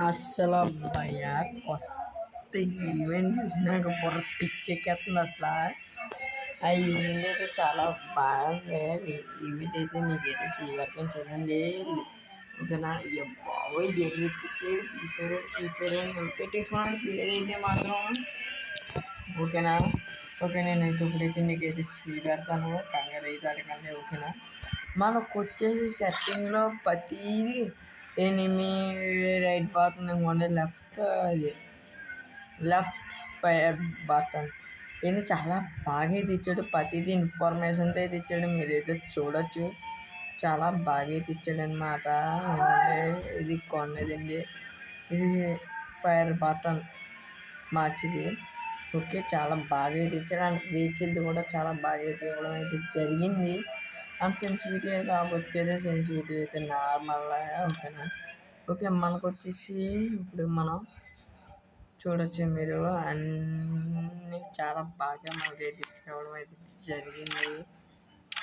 అస్సలు భయ కొత్త ఈవెంట్ చూసినాక బుర్ర పిచ్చెక్కేస్తుంది అసలు. ఆ ఈవెంట్ అయితే చాలా బాగుంది. ఈవెంట్ అయితే మీకైతే శ్రీవర్గం చూడండి. ఓకేనా? అయ్యో బాబోయ్ ఎగిరిపించేది ఫ్రీ ఫైర్ అని పెట్టేసుకోవడానికి ఏదైతే మాత్రం ఓకేనా. ఓకే, నేనైతే ఇప్పుడైతే మీకైతే పెడతాను, కంగారు అయితే అడగండి. ఓకేనా? మనకు వచ్చేసి సెట్టింగ్లో ప్రతిదీ ఎనిమి రైట్ బటన్ ఇవ్వండి, లెఫ్ట్ ఫైర్ బటన్ ఇది చాలా బాగా అయితే ఇచ్చాడు. ప్రతిదీ ఇన్ఫర్మేషన్తో అయితే ఇచ్చాడు, మీరైతే చూడొచ్చు. చాలా బాగా అయితే ఇచ్చాడు అనమాట. ఇది కొన్నదండి, ఇది ఫైర్ బటన్ మార్చిది. ఓకే, చాలా బాగా అయితే ఇచ్చాడు. అండ్ వెహికల్ది కూడా చాలా బాగా అయితే ఇవ్వడం అయితే జరిగింది. అండ్ సెన్సిటివిటీ అయితే ఆపొచ్చుకైతే సెన్సిటివిటీ అయితే నార్మల్. ఓకేనా? ఓకే, మనకు వచ్చేసి ఇప్పుడు మనం చూడొచ్చు, మీరు అన్నీ చాలా బాగా మనకి అయితే ఇచ్చుకోవడం అయితే జరిగింది.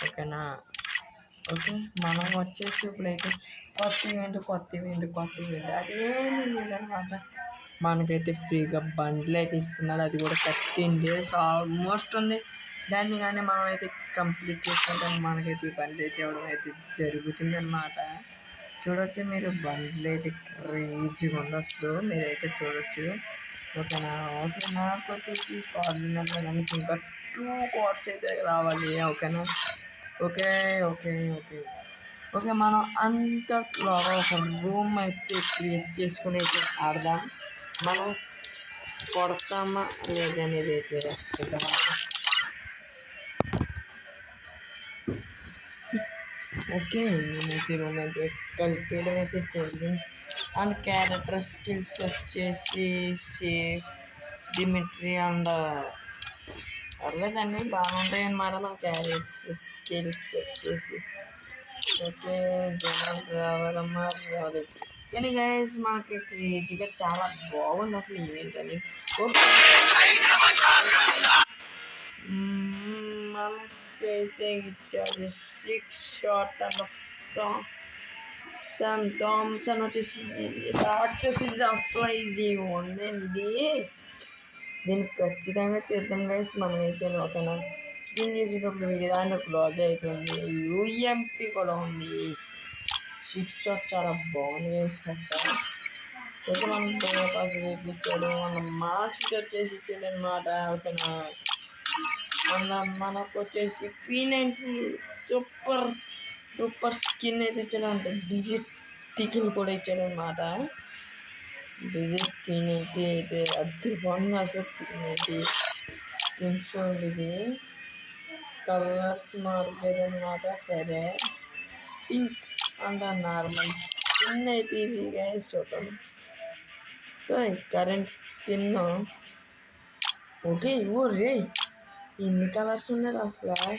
ఓకేనా? ఓకే, మనం వచ్చేసి ఇప్పుడైతే కొత్త ఈవెంట్ అదేమీ లేదనమాట. మనకైతే ఫ్రీగా బండ్లు అయితే ఇస్తున్నారు, అది కూడా 13 days ఆల్మోస్ట్ ఉంది. దాన్ని కానీ మనం అయితే కంప్లీట్ చేసుకుంటే మనకైతే ఈ బండ్లు అయితే ఇవ్వడం అయితే జరుగుతుంది అన్నమాట. చూడొచ్చు, మీరు బండ్లు అయితే క్రేజీగా ఉండొచ్చు, మీరైతే చూడొచ్చు. ఓకేనా? ఓకే, నాకు వచ్చేసి కోఆర్డినేటర్ ఇంకా 2 కార్డ్స్ అయితే రావాలి. ఓకేనా? ఓకే ఓకే ఓకే ఓకే మనం అంతట్లో ఒక రూమ్ అయితే క్రియేట్ చేసుకుని అయితే ఆడదాం. మనం కొడతామా లేదనేది అయితే ఓకే, నేనైతే రూమ్ అయితే కలిపేయడం అయితే జరిగింది. అండ్ క్యారెక్టర్ స్కిల్స్ వచ్చేసి సేఫ్ డిమిట్రీ అండ్ పర్లేదండి, బాగుంటాయి అన్నమాట. మన క్యారెక్టర్స్ స్కిల్స్ వచ్చేసి ఓకే. జనాలు రావాలమ్మా రావాలి. కానీ గైస్ మనకి క్రేజీగా చాలా బాగుంది అసలు ఈవెంట్ అని. ఓకే, మనకైతే ఇచ్చారు 6 షాట్ అండ్ థామ్సన్ వచ్చేసి రాక్షసి అసలు ఇది ఉండండి. దీన్ని ఖచ్చితంగా తీద్దాం గైస్ మనమైతే. ఓకేనా? స్పిన్ చేసేటప్పుడు వీడి దాంట్లో క్లాజ్ అవుతుంది, యూఎంపీ కూడా ఉంది. 6 షాట్ చాలా బాగుంది గైస్. ఓకే, మనం పాస్ ఇచ్చాడు, మన మాస్క్ వచ్చేసి ఇచ్చాడు అనమాట. ఓకేనా? మనకు వచ్చేసి P90 సూపర్ స్కిన్ అయితే ఇచ్చాడు. అంటే డిజిట్ టికిన్ కూడా ఇచ్చాడు అనమాట. డిజిట్ P90 అయితే అద్దరిపోతుంది అసలు. P90 స్కిన్స్ ఇది కలర్స్ మారలేదు అనమాట. సరే, పింక్ అండ్ నార్మల్ స్కిన్ అయితే ఇది గైస్. చూడండి, సో కరెంట్ స్కిన్. ఓకే, రే ఎన్ని కలర్స్ ఉన్నాయి అసలు,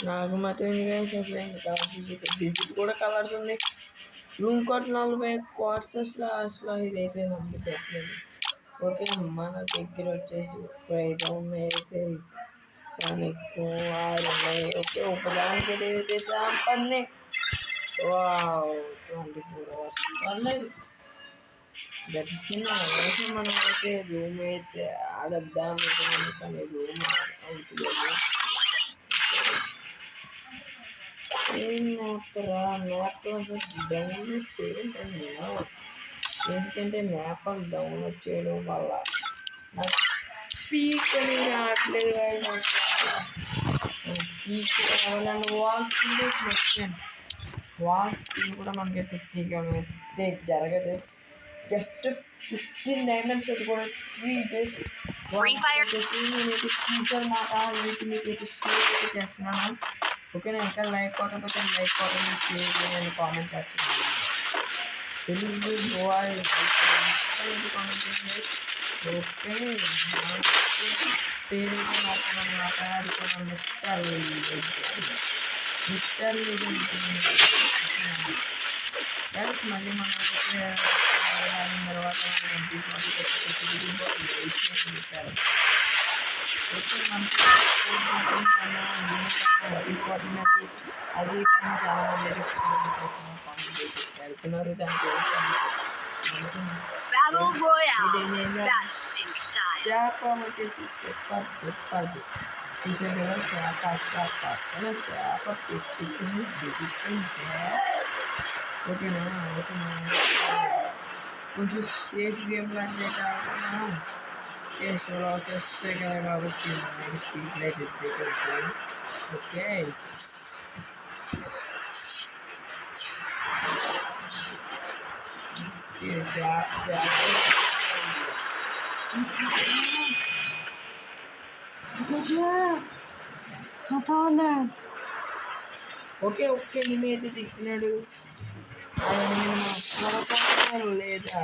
నాకు మాత్రం గైస్ అసలు ఎన్ని కలర్స్. డిజిట్ కూడా కలర్స్ ఉంది. రూమ్ కోట్ 40 కార్డ్స్ అసలు ఇదైతే నమ్ముకోవట్లేదు. ఓకే, మన దగ్గర వచ్చేసి ఇప్పుడైతే అయితే చాలా ఎక్కువ ఉన్నాయి. ఓకే, ఒకదానికి ఏదైతే పన్నే 24 hours పర్లేదు. దట్ స్కిన్ అయితే మనం అయితే రూమ్ అయితే ఆడద్దాం కానీ రూమ్ అవుతుంది. ఏం మ్యాప్ డౌన్లోడ్ చేయండి నేను, ఎందుకంటే మ్యాప్ డౌన్లోడ్ చేయడం వల్ల నాకు పీక్ అనేది రావట్లేదు. పీక్ రావాలని వాల్స్ కూడా మనకైతే ఫ్రీగా అయితే జరగదు. జస్ట్ 15 diamonds అది కూడా 3 days నేనైతే తీసానమాట. వీటి మీకైతే షేర్ అయితే చేస్తున్నాను. ఓకేనా? ఇంకా లైక్ కొట్టకపోతే లైక్ కొట్టండి, షేర్ చేయండి, కామెంట్ చేస్తున్నాను. తెలుగు బాయ్ కామెంట్ చేయండి. ఓకే, పేరు మాట్లాడమాట. అది కూడా మిస్టర్ మళ్ళీ మనం తర్వాత అది చాలా మంది వెళ్తున్నారు. దానికి Battle Royale. Best in style. Siapa వచ్చేసి చెప్పద్దు చూసారు కదా పక్కన చేప పెట్టుకుని దిగుతుంటే ఓకేనా ఓకేనా కొంచెం సేఫ్ గేమ్ లాంటిదే కాకుండా కేసులో వచ్చేస్తాయి కదా కాబట్టి మనకి పీపుల్ అయితే ఓకే ఓకే ఓకే నేనైతే తిప్పినాడు లేదా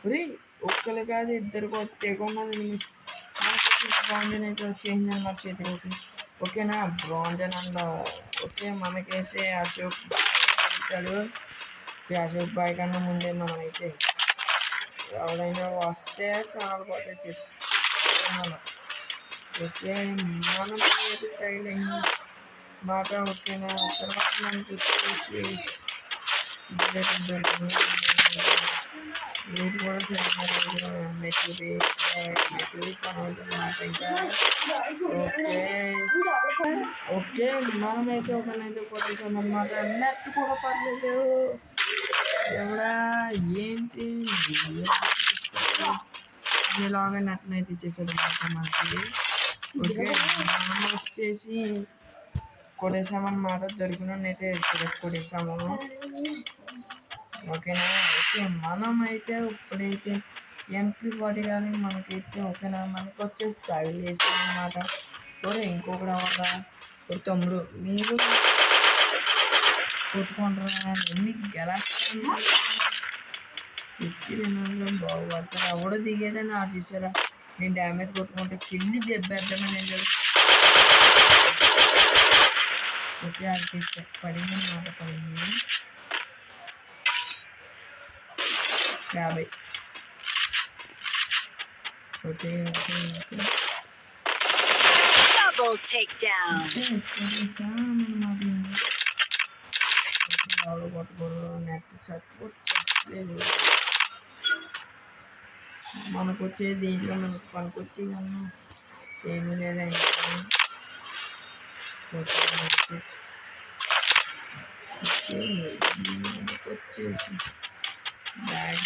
రీ ఒక్కరు కాదు ఇద్దరు తెగొన్నది బ్రాంజన్ అయితే వచ్చేసింది అన్నమాట చేతిలోకి ఓకేనా బ్రాంజన్ అండ్ ఓకే మనకైతే అశోక్ బాయ్ అశోక్ బాయ్ కన్నా ముందే మనమైతే ఎవరైనా వస్తే కాకపోతే చెప్తున్నాను ఓకే మనం ఏది ట్రైల్ అయింది మాట ఓకేనా తర్వాత మనకు వచ్చేసి మీరు కూడా సరిగ్గా మెటీరియల్ పనవుతుందన్నమాట ఇంకా ఓకే ఓకే మనమైతే ఒకనైతే కొట్టేసామన్నమాట నెట్ కూడా పర్లేదు ఎవడా ఏంటి ఇలాగా నెట్నైతే ఇచ్చేసాడు అనమాట మనకి ఓకే మనం వచ్చేసి కొట్టేసామన్నమాట దొరికినైతే కొట్టేసాము ఓకేనా ఓకే మనమైతే ఇప్పుడైతే MP40 కానీ మనకైతే ఓకేనా మనకు వచ్చే స్టైల్ వేసాం అన్నమాట ఓరే ఇంకొకటి అవ్వరా ఒక తమ్ముడు మీరు కొట్టుకుంటారా ఎన్ని గెలాక్సీ చెప్పి తినడం బాగుపడతారు ఎవడో దిగాడని ఆశించారా నేను డ్యామేజ్ కొట్టుకుంటే కిల్లి దెబ్బేద్దామని ఓకే అది పడింది అన్నమాట పడింది 50 okay okay okay double take down net support చేస్తలేదు మనకు వచ్చే దీంట్లో మనకు పనికొచ్చి కన్నా ఏమీ లేదండి వచ్చేసి బ్యాగ్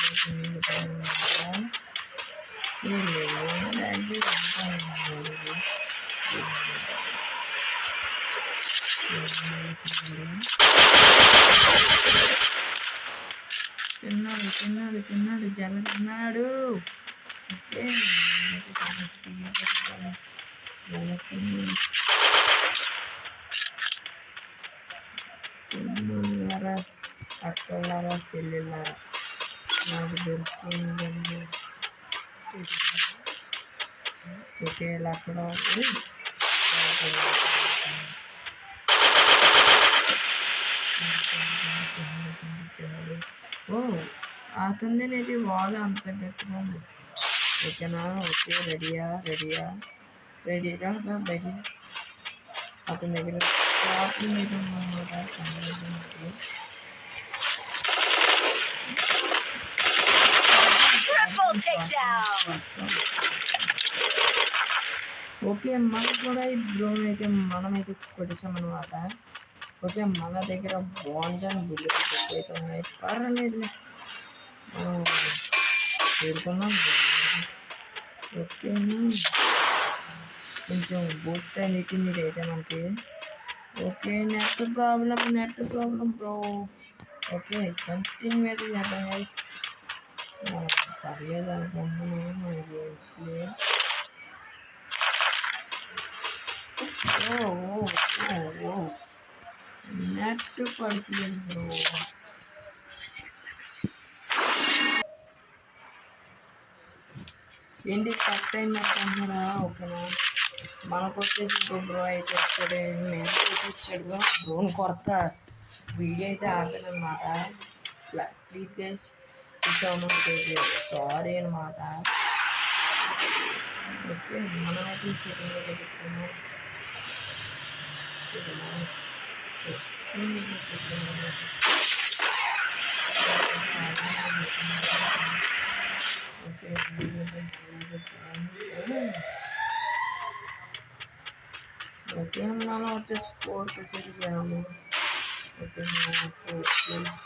తిన్నాడు జల తిన్నాడు ఓకే తమ్ముళ్ళారా అక్కలారా చెల్లెళ్ళారా నాకు దొరికిందండి ఓకే ఇలా అక్కడ ఓ అతనిదేనేది వాల్ అంత గట్టిగా ఉంది ఓకేనా ఓకే రెడీరా బయట అతని దగ్గర షాప్ మీద ఉన్నమాట ఓకే మనకు కూడా ఈ డ్రోన్ అయితే మనమైతే కొట్టేసామన్నమాట ఓకే మన దగ్గర బాంజన్ బుల్లెట్ అయితే ఉన్నాయి పర్వాలేదులే మనం చేరుకున్నాం ఓకేనా కొంచెం బూస్ట్ అని ఇచ్చింది ఇదైతే మనకి okay net problem bro okay continue అయితే చేద్దాం గైస్ పర్లేదు అనుకుంటున్నాను మనకి నెట్ పడుతుంది బ్రో ఏంటి కట్ అయిందంటున్నారా ఓకేనా మనకు వచ్చేసి బ్రో అయితే వచ్చాడు నేను వచ్చాడు డ్రోన్ కొరత వీడియో అయితే ఆపేదన్నమాట ప్లీజ్ గైస్ సారీ అనమాట ఓకే మనమైతే సెట్టింగ్ అయితే పెట్టుకున్నాం ఓకే. ఓకే. మనం వచ్చేసి 4 కిల్స్ అయితే చేయాలి. ఓకే. 4 కిల్స్.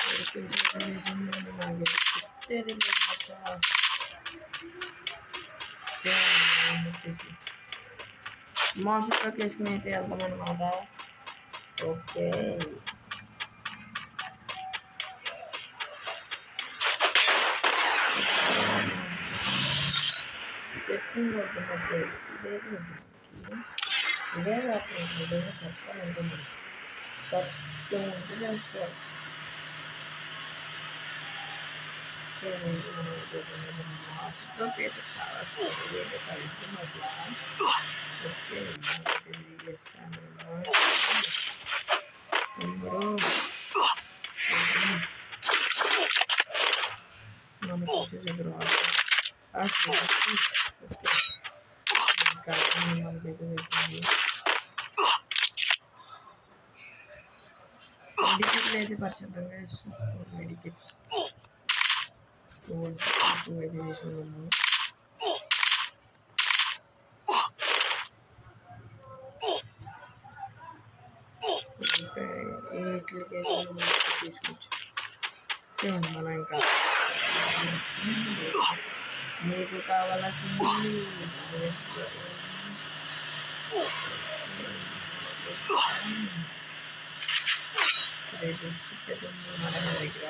4 కిల్స్ అయితే చేసిందండి. మనకి గుర్తేది లేదు మచ్చా. వచ్చేసి మాస్టర్ కేసుకుని అయితే వెళ్తాం అనమాట. ఓకే. చెప్పింది వద్దు మచ్చా. ఇదే కాకుండా నిజంగా సత్తా ఉంటుంది. కరెక్ట్గా ఉంటుంది అసలు. మాస్టర్ అయితే చాలా స్టోరీ అయితే కలిపి అసలు. ఓకే. చేస్తాను మనకు వచ్చేసి ఇప్పుడు మనకైతే మెడికిట్లు అయితే పరిశుభ్రంగా ఇస్తున్నాం. మెడికిట్స్ అయితే వేసుకున్నాము. వీటికి తీసుకోవచ్చు. మనం ఇంకా నీకు కావాల్సింది రేపు అయితే మన దగ్గర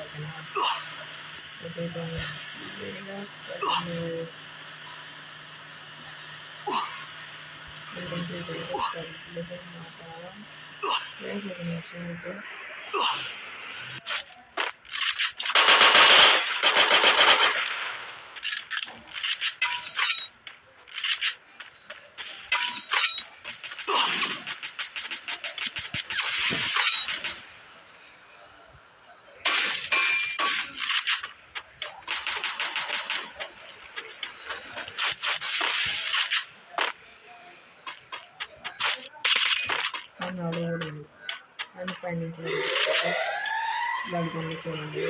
పైనుంచి గడుపుండి చూడండి.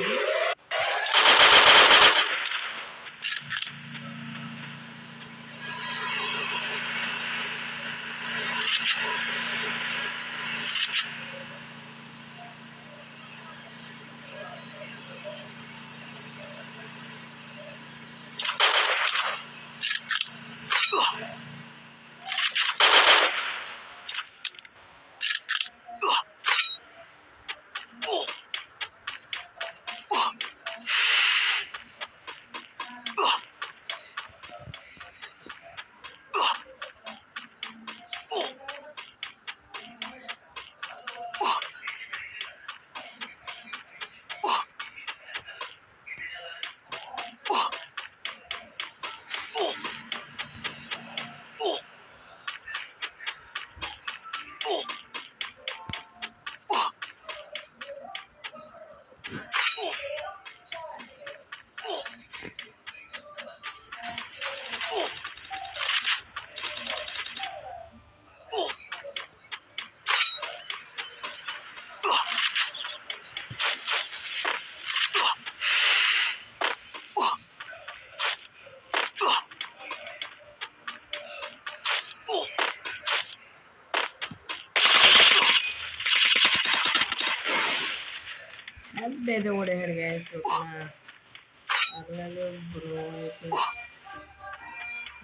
They would have had guys so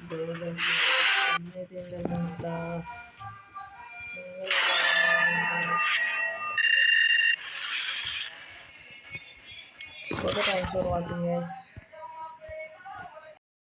bro, thanks for watching guys.